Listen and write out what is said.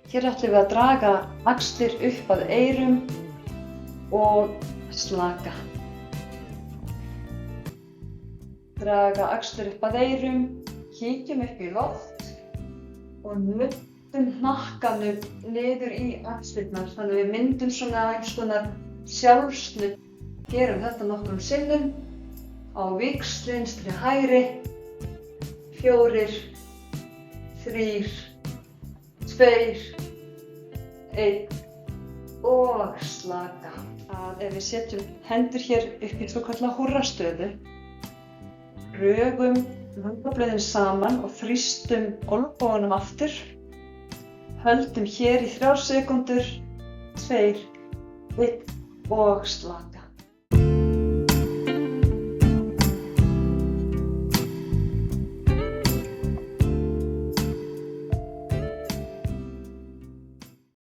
Hér ætlum við að draga axlir upp að eyrum og slaka. Draga axlir upp að eyrum, kíkjum upp í loft og nuttum hnakkanum niður í axlirnar. Þannig að við myndum svona einhvers konar sjálfsnudd. Gerum þetta nokkrum sinnum á víxl vinstri hægri, 4, 3, 2, 1 og slaka. Ef við setjum hendur hér upp í svokallaða húrrastöðu, rögum höndabreiðin saman og þrýstum olnbogunum aftur. Höldum hér í 3 sekúndur, 2, 1 og slaka.